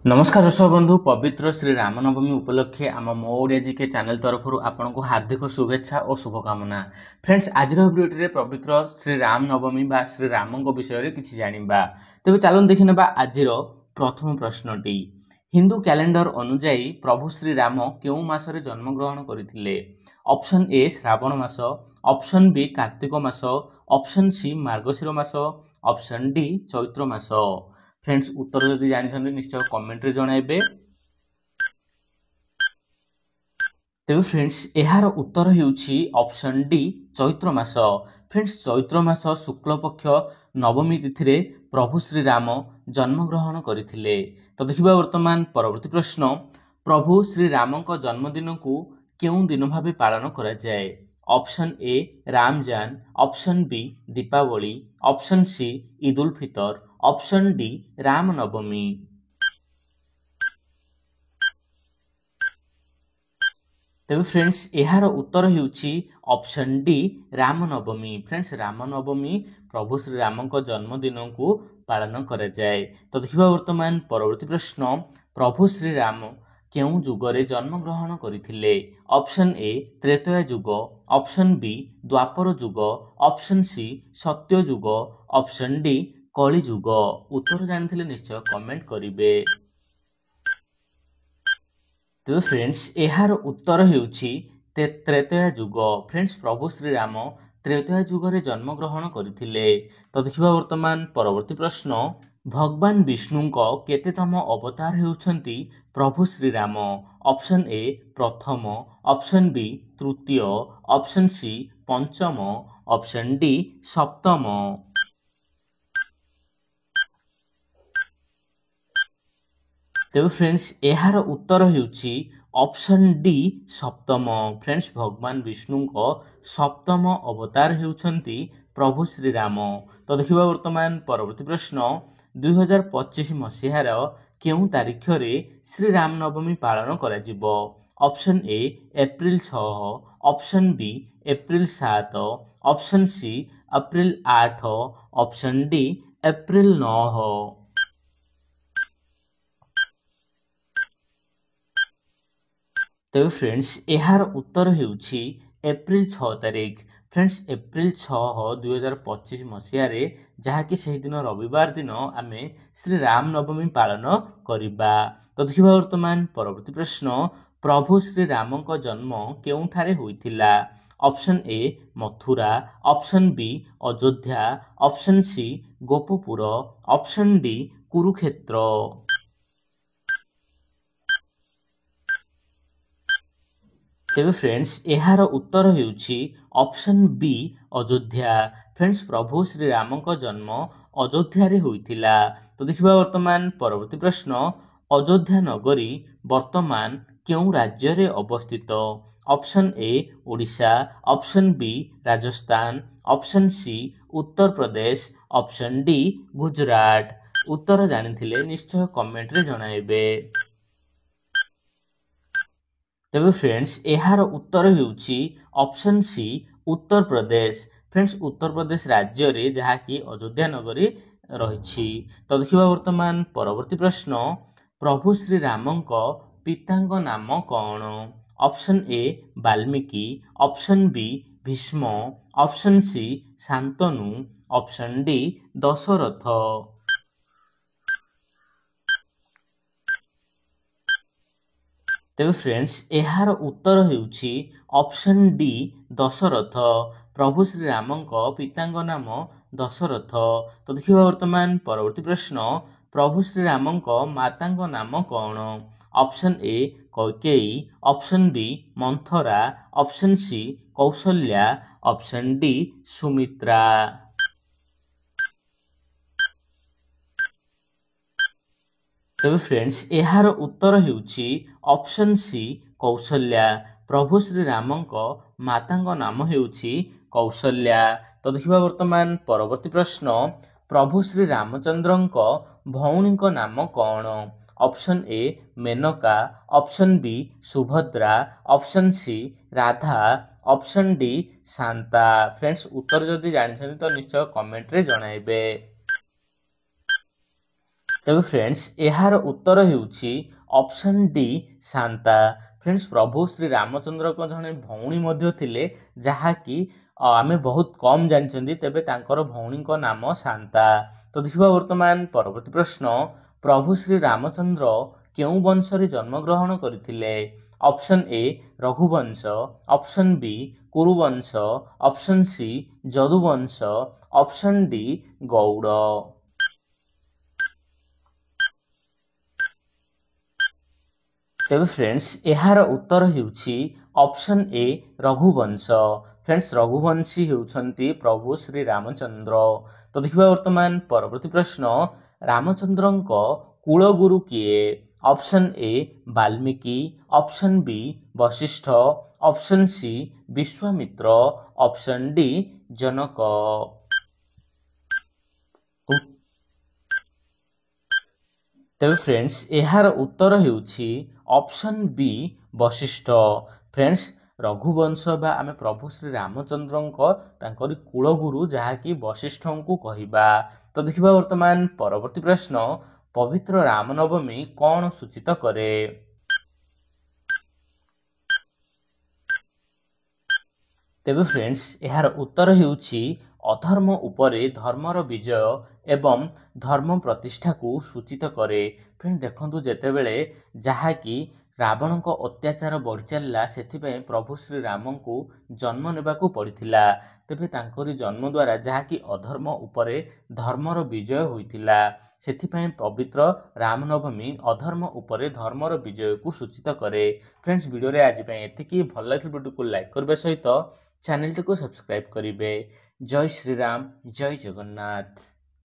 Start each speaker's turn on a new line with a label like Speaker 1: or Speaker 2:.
Speaker 1: नमस्कार दर्शक बंधु पवित्र श्री रामनवमी उपलक्षे आम मो ओडिया जीके चैनल तरफ आपको हार्दिक शुभेच्छा और शुभकामना। फ्रेंड्स आज भिडियो पवित्र श्री रामनवमी बा श्री राम विषय किसी जाना तेज चलते देखने आज प्रथम प्रश्नटी हिंदू कैलेंडर अनुजाई प्रभु श्री राम क्यों मासरे जन्मग्रहण करते? ऑप्शन ए श्रावण मास, ऑप्शन बी कार्तिक मास, ऑप्शन सी मार्गशीर मास, ऑप्शन डी चैत्र मास। फ्रेंड्स उत्तर जदि जानी निश्चय कमेंट रे जणाइबे। तेबे फ्रेंड्स यार उत्तर हेउछि ऑप्शन डी चैत्र मास। फ्रेंड्स चैत्र मास शुक्ल पक्ष नवमी तिथि रे प्रभु श्री राम जन्म ग्रहण करथिले। तो देखिबा वर्तमान परवर्ती प्रश्न प्रभु श्री राम को जन्मदिन को केउं दिन भाबे पालन करा जाय? Option A Ramzan, option B Deepavali, option C Eid ul Fitr, option D Ram Navami. तेबे फ्रेंड्स यार उत्तर हेउछि option D Ram Navami. Friends Ram Navami प्रभु श्री राम को जन्मदिन को पालन करा जाय। तो देखिबा वर्तमान परवर्ती प्रश्न प्रभु श्री राम केउं जुगरे जन्म ग्रहण करथिले? ऑप्शन ए त्रेतया जुग, ऑप्शन बी द्वापर जुग, ऑप्शन सी सत्य जुग, ऑप्शन डी कली जुग। उत्तर जानथिले निश्चय कमेंट करिवे। तो फ्रेंड्स यार उत्तर हेउछि त्रेतया जुग। फ्रेंड्स प्रभु श्री राम त्रेतया जुगरे जन्म ग्रहण करथिले। तो देखिबा वर्तमान परवर्ती प्रश्न भगवान विष्णु को केतेतम अवतार हेउछंती प्रभु श्री राम? ऑप्शन ए प्रथम, ऑप्शन बी तृतीय, ऑप्शन सी पंचम, ऑप्शन डी सप्तम। तेबे फ्रेंड्स यार उत्तर हेउछि ऑप्शन डी सप्तम। फ्रेंड्स भगवान विष्णु को सप्तम अवतार हेउछंती प्रभु श्री राम। तो देखिबा वर्तमान परवर्ती प्रश्न 2025 मसीहार केउं तारीख रे श्री राम नवमी पालन करा जिवो? Option A April 6, option B April 7, option C April 8, option D April 9। तेबे फ्रेंड्स यार उत्तर हेउछि एप्रिल 6 तारीख। फ्रेंड्स एप्रिल 6 2025 मसीह जहाँकि से दिन रविवार दिन आमे श्री राम नवमी पालन करिबा। तो देखिबा वर्तमान परवर्ती प्रश्न प्रभु श्री राम को जन्म केउंठारे होइथिला? Option A Mathura, option B Ayodhya, option C Goppur, option D Kurukshetra. तेबे फ्रेंड्स यार उत्तर हेउछि ऑप्शन बी अयोध्या। फ्रेंड्स प्रभु श्री राम को जन्म अयोध्या रे होइथिला। तो देखिबा वर्तमान परवर्ती प्रश्न अयोध्या नगरी वर्तमान केउं राज्य रे अवस्थित? Option A Odisha, option B Rajasthan, option C Uttar Pradesh, option D Gujarat. उत्तर जानिथिले निश्चय कमेंट रे जणाइबे। तेबे फ्रेंड्स यार उत्तर हेउछि ऑप्शन सी उत्तर प्रदेश। फ्रेंड्स उत्तर प्रदेश राज्य रे जहाँकि अयोध्या नगरी रहिछि। तो देखिबा वर्तमान परवर्ती प्रश्न प्रभु श्री राम को पितांक नाम कौन? Option A Valmiki, option B Bhishma, option C Shantanu, option D Dasharatha. तेबे फ्रेंड्स यार उत्तर हेउछि ऑप्शन डी दशरथ। प्रभु श्री राम को पितांक नाम दशरथ। तो देखिबा वर्तमान परवर्ती प्रश्न प्रभु श्री राम को मातांक नाम कौन? Option A Kaikeyi, option B Manthara, option C Kaushalya, option D Sumitra. तेबे फ्रेंड्स यार उत्तर हेउछि ऑप्शन सी कौशल्या। प्रभु श्री राम को मातांक नाम हेउछि कौशल्या। तो देखिबा वर्तमान परवर्ती प्रश्न प्रभु श्री रामचंद्र को भौणी को नाम कौन? Option A Menaka, option B Subhadra, option C Radha, option D Shanta. Friends उत्तर जदि जानिछन तो निश्चय कमेंट रे जणाइबे। ତେବେ ଫ୍ରେଣ୍ଡସ୍ ଏହାର ଉତ୍ତର ହେଉଛି ଅପସନ୍ ଡି ଶାନ୍ତା। ଫ୍ରେଣ୍ଡସ୍ ପ୍ରଭୁ ଶ୍ରୀ ରାମଚନ୍ଦ୍ରଙ୍କ ଜଣେ ଭଉଣୀ ମଧ୍ୟ ଥିଲେ, ଯାହାକି ଆମେ ବହୁତ କମ୍ ଜାଣିଛନ୍ତି, ତେବେ ତାଙ୍କର ଭଉଣୀଙ୍କ ନାମ ଶାନ୍ତା। ତ ଦେଖିବା ବର୍ତ୍ତମାନ ପରବର୍ତ୍ତୀ ପ୍ରଶ୍ନ, ପ୍ରଭୁ ଶ୍ରୀ ରାମଚନ୍ଦ୍ର କେଉଁ ବଂଶରେ ଜନ୍ମଗ୍ରହଣ କରିଥିଲେ? Option A Raghuvansh, option B Kuruvansh, option C Yaduvansh, option D Gaud. ତେବେ ଫ୍ରେଣ୍ଡସ୍ ଏହାର ଉତ୍ତର ହେଉଛି option A Raghuvansh. Friends Raghuvanshi ହେଉଛନ୍ତି ପ୍ରଭୁ ଶ୍ରୀ ରାମଚନ୍ଦ୍ର। ତ ଦେଖିବା ବର୍ତ୍ତମାନ ପରବର୍ତ୍ତୀ ପ୍ରଶ୍ନ, ରାମଚନ୍ଦ୍ରଙ୍କ କୂଳଗୁରୁ କିଏ? Option A Valmiki, option B Vashishtha, option C Vishwamitra, option D Janak. ତେବେ ଫ୍ରେଣ୍ଡସ୍ ଏହାର ଉତ୍ତର ହେଉଛି option B Vashishtha. Friends Raghuvansh ବା ଆମେ ପ୍ରଭୁ ଶ୍ରୀ ରାମଚନ୍ଦ୍ରଙ୍କ ତାଙ୍କରି କୂଳଗୁରୁ ଯାହାକି ବଶିଷ୍ଠଙ୍କୁ କହିବା। ତ ଦେଖିବା ବର୍ତ୍ତମାନ ପରବର୍ତ୍ତୀ ପ୍ରଶ୍ନ, ପବିତ୍ର ରାମନବମୀ କ'ଣ ସୂଚିତ କରେ? ତେବେ ଫ୍ରେଣ୍ଡସ୍ ଏହାର ଉତ୍ତର ହେଉଛି ଅଧର୍ମ ଉପରେ ଧର୍ମର ବିଜୟ ଏବଂ ଧର୍ମ ପ୍ରତିଷ୍ଠାକୁ ସୂଚିତ କରେ। ଫ୍ରେଣ୍ଡ ଦେଖନ୍ତୁ, ଯେତେବେଳେ ଯାହାକି ରାବଣଙ୍କ ଅତ୍ୟାଚାର ବଢ଼ି ଚାଲିଲା, ସେଥିପାଇଁ ପ୍ରଭୁ ଶ୍ରୀରାମଙ୍କୁ ଜନ୍ମ ନେବାକୁ ପଡ଼ିଥିଲା। ତେବେ ତାଙ୍କରି ଜନ୍ମ ଦ୍ୱାରା ଯାହାକି ଅଧର୍ମ ଉପରେ ଧର୍ମର ବିଜୟ ହୋଇଥିଲା, ସେଥିପାଇଁ ପବିତ୍ର ରାମନବମୀ ଅଧର୍ମ ଉପରେ ଧର୍ମର ବିଜୟକୁ ସୂଚିତ କରେ। ଫ୍ରେଣ୍ଡସ୍ ଭିଡ଼ିଓରେ ଆଜି ପାଇଁ ଏତିକି। ଭଲ ଲାଗିଲେ ଭିଡ଼ିଓକୁ ଲାଇକ୍ କରିବା ସହିତ ଚ୍ୟାନେଲଟିକୁ ସବସ୍କ୍ରାଇବ୍ କରିବେ। ଜୟ ଶ୍ରୀରାମ, ଜୟ ଜଗନ୍ନାଥ।